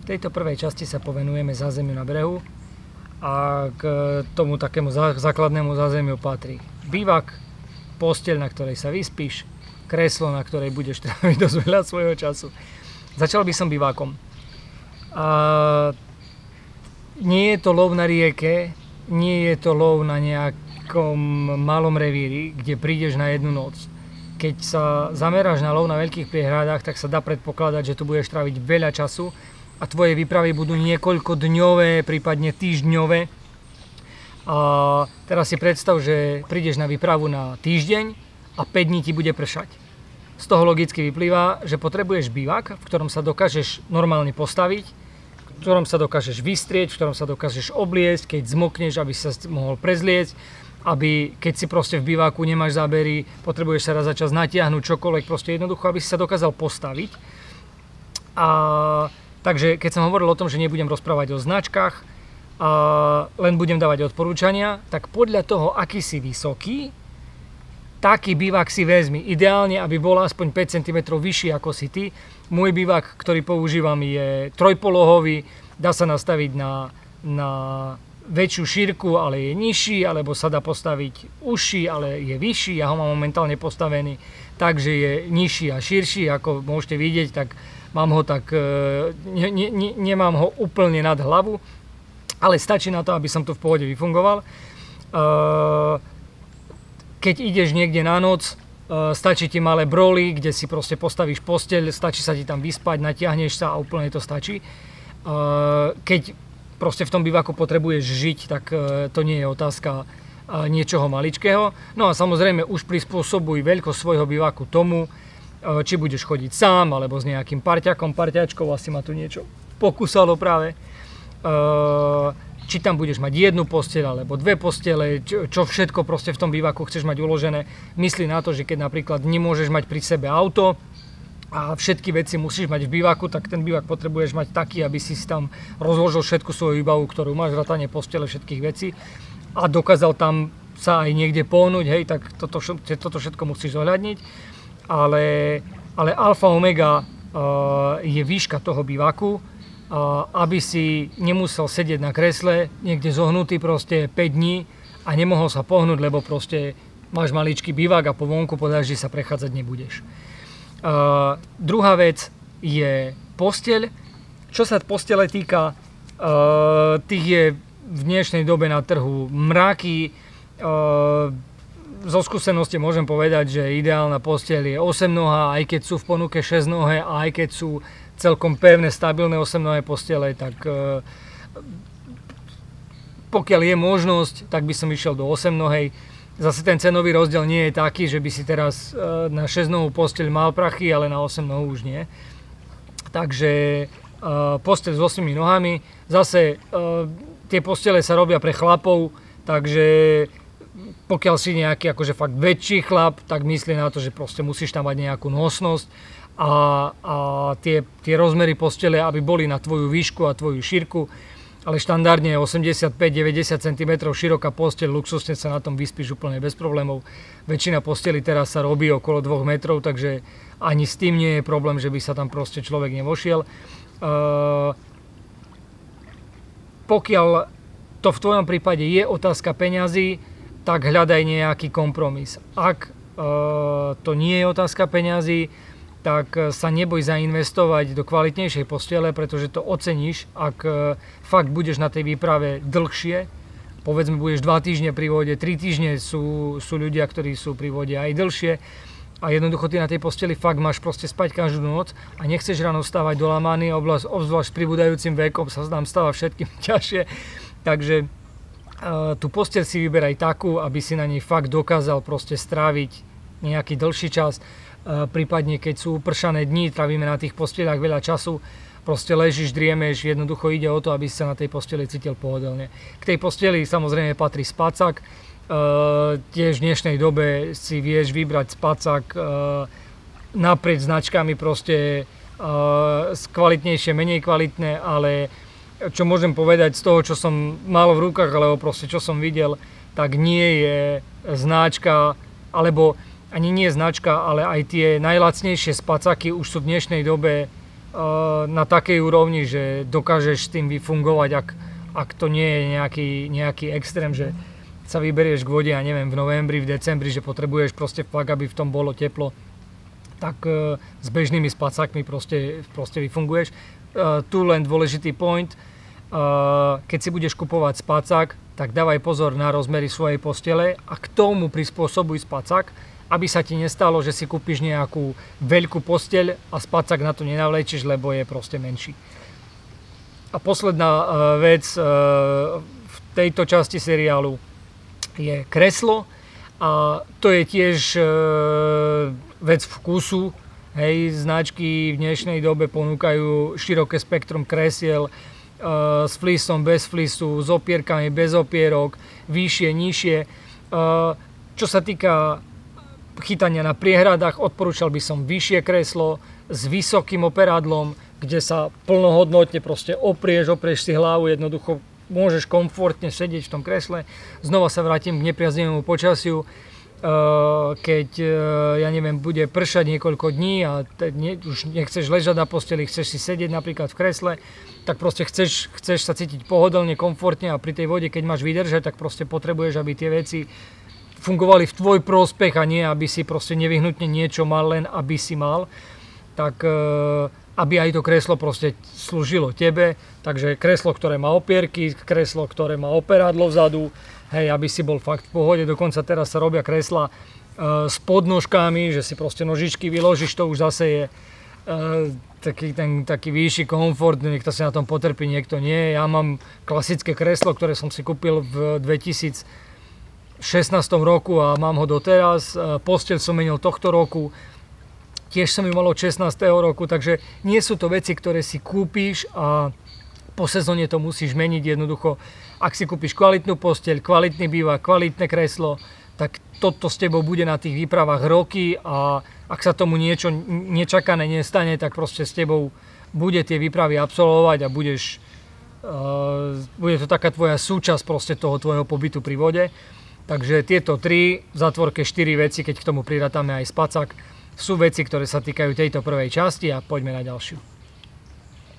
V tejto prvej časti sa povenujeme zázemiu na brehu a k tomu takému základnému zázemiu patrí bývak, posteľ, na ktorej sa vyspíš, kreslo, na ktorej budeš tráviť dosť veľa svojho času. Začal by som bývakom. Nie je to lov na rieke, nie je to lov na nejakom malom revíri, kde prídeš na jednu noc. Keď sa zameráš na lov na veľkých priehradách, tak sa dá predpokladať, že tu budeš tráviť veľa času a tvoje výpravy budú niekoľkodňové, prípadne týždňové. A teraz si predstav, že prídeš na výpravu na týždeň a 5 dní ti bude pršať. Z toho logicky vyplýva, že potrebuješ bývak, v ktorom sa dokážeš normálne postaviť, v ktorom sa dokážeš vystrieť, v ktorom sa dokážeš obliecť, keď zmokneš, aby sa mohol prezliecť, aby keď si proste v bývaku nemáš zábery, potrebuješ sa raz za čas natiahnuť čokoľvek, proste jednoducho, aby si sa dokázal postaviť. Takže keď som hovoril o tom, že nebudem rozprávať o značkách, len budem dávať odporúčania, tak podľa toho, aký si vysoký, taký bývak si vezmi. Ideálne, aby bol aspoň 5 cm vyšší ako si ty. Môj bývak, ktorý používam, je trojpolohový, dá sa nastaviť na väčšiu šírku, ale je nižší, alebo sa dá postaviť užší, ale je vyšší. Ja ho mám momentálne postavený, takže je nižší a širší, ako môžete vidieť, tak mám ho tak, nemám ho úplne nad hlavu, ale stačí na to, aby som tu v pohode vyfungoval. Keď ideš niekde na noc, stačí ti malé broly, kde si proste postavíš posteľ, stačí sa ti tam vyspať, natiahneš sa a úplne to stačí. Keď proste v tom bývaku potrebuješ žiť, tak to nie je otázka niečoho maličkého. No a samozrejme už prispôsobuj veľkosť svojho bývaku tomu, či budeš chodiť sám, alebo s nejakým parťakom, parťačkou, asi ma tu niečo pokúsalo práve. Či tam budeš mať jednu posteľ, alebo dve postele, čo všetko proste v tom bývaku chceš mať uložené. Myslí na to, že keď napríklad nemôžeš mať pri sebe auto a všetky veci musíš mať v bývaku, tak ten bývak potrebuješ mať taký, aby si tam rozložil všetku svoju výbavu, ktorú máš, vrátane postele, všetkých vecí a dokázal tam sa aj niekde pohnúť, hej, tak toto všetko musíš zohľadniť. Ale alfa omega je výška toho bývaku, aby si nemusel sedieť na kresle, niekde zohnutý proste 5 dní a nemohol sa pohnúť, lebo proste máš maličký bývak a po vonku po daždi sa prechádzať nebudeš. Druhá vec je posteľ. Čo sa postele týka, tých je v dnešnej dobe na trhu mraky. Zo skúsenosti môžem povedať, že ideálna posteľ je 8-nohá, aj keď sú v ponuke 6-nohé a aj keď sú celkom pevné, stabilné 8-nohé postele, tak pokiaľ je možnosť, tak by som išiel do 8-nohej. Zase ten cenový rozdiel nie je taký, že by si teraz na 6-nohú posteľ mal prachy, ale na 8-nohú už nie. Takže posteľ s 8 nohami. Zase tie postele sa robia pre chlapov, takže pokiaľ si nejaký akože fakt väčší chlap, tak myslí na to, že proste musíš tam mať nejakú nosnosť a tie rozmery postele, aby boli na tvoju výšku a tvoju šírku, ale štandardne 85-90 cm široká posteľ, luxusne sa na tom vyspíš úplne bez problémov. Väčšina posteli teraz sa robí okolo 2 metrov, takže ani s tým nie je problém, že by sa tam proste človek nevošiel. Pokiaľ to v tvojom prípade je otázka peňazí, tak hľadaj nejaký kompromis. Ak to nie je otázka peňazí, tak sa neboj zainvestovať do kvalitnejšej postele, pretože to oceníš, ak fakt budeš na tej výprave dlhšie. Povedzme, budeš 2 týždne pri vode, 3 týždne sú ľudia, ktorí sú pri vode aj dlhšie. A jednoducho ty na tej posteli fakt máš proste spať každú noc a nechceš ráno vstávať do lamány, obzvlášť s pribúdajúcim vekom sa nám stáva všetkým ťažšie. Takže tú posteľ si vyberaj takú, aby si na nej fakt dokázal proste stráviť nejaký dlhší čas. Prípadne keď sú pršané dni, trávime na tých posteľách veľa času, proste ležíš, driemeš, jednoducho ide o to, aby si sa na tej posteli cítil pohodlne. K tej posteli samozrejme patrí spacák. Tiež v dnešnej dobe si vieš vybrať spacák naprieč značkami, proste kvalitnejšie, menej kvalitné, ale čo môžem povedať z toho, čo som mal v rukách, alebo proste čo som videl, tak nie je značka, alebo ani nie značka, ale aj tie najlacnejšie spacáky už sú v dnešnej dobe na takej úrovni, že dokážeš s tým vyfungovať, ak to nie je nejaký extrém, že sa vyberieš k vode, ja neviem, v novembri, v decembri, že potrebuješ proste fakt, aby v tom bolo teplo, tak s bežnými spacákmi proste vyfunguješ. Tu len dôležitý point, keď si budeš kupovať spacák, tak dávaj pozor na rozmery svojej postele a k tomu prispôsobuj spacák, aby sa ti nestalo, že si kúpiš nejakú veľkú posteľ a spacák na to nenavlečíš, lebo je proste menší. A posledná vec v tejto časti seriálu je kreslo a to je tiež vec vkusu. Hej, značky v dnešnej dobe ponúkajú široké spektrum kresiel s flisom, bez flisu, s opierkami, bez opierok, vyššie, nižšie. Čo sa týka chytania na priehradách, odporúčal by som vyššie kreslo s vysokým operadlom, kde sa plnohodnotne proste oprieš si hlavu, jednoducho môžeš komfortne sedieť v tom kresle. Znova sa vrátim k nepriaznivému počasiu. Keď, ja neviem, bude pršať niekoľko dní a už nechceš ležať na posteli, chceš si sedieť napríklad v kresle, tak proste chceš sa cítiť pohodlne, komfortne a pri tej vode, keď máš vydržať, tak proste potrebuješ, aby tie veci fungovali v tvoj prospech a nie, aby si proste nevyhnutne niečo mal, len aby si mal. Tak aby aj to kreslo proste slúžilo tebe, takže kreslo, ktoré má opierky, kreslo, ktoré má operadlo vzadu, hej, aby si bol fakt v pohode. Dokonca teraz sa robia kresla s podnožkami, že si proste nožičky vyložíš, to už zase je taký vyšší komfort, niekto si na tom potrpí, niekto nie. Ja mám klasické kreslo, ktoré som si kúpil v 2016 roku a mám ho doteraz. Posteľ som menil tohto roku. Tiež som ju mal od 16. roku, takže nie sú to veci, ktoré si kúpiš a po sezóne to musíš meniť jednoducho. Ak si kúpiš kvalitnú posteľ, kvalitný bývak, kvalitné kreslo, tak toto s tebou bude na tých výpravách roky a ak sa tomu niečo nečakané nestane, tak proste s tebou bude tie výpravy absolvovať a bude to taká tvoja súčasť proste toho tvojho pobytu pri vode. Takže tieto 3, v zátvorke 4 veci, keď k tomu prirátame aj spacák, sú veci, ktoré sa týkajú tejto prvej časti a poďme na ďalšiu.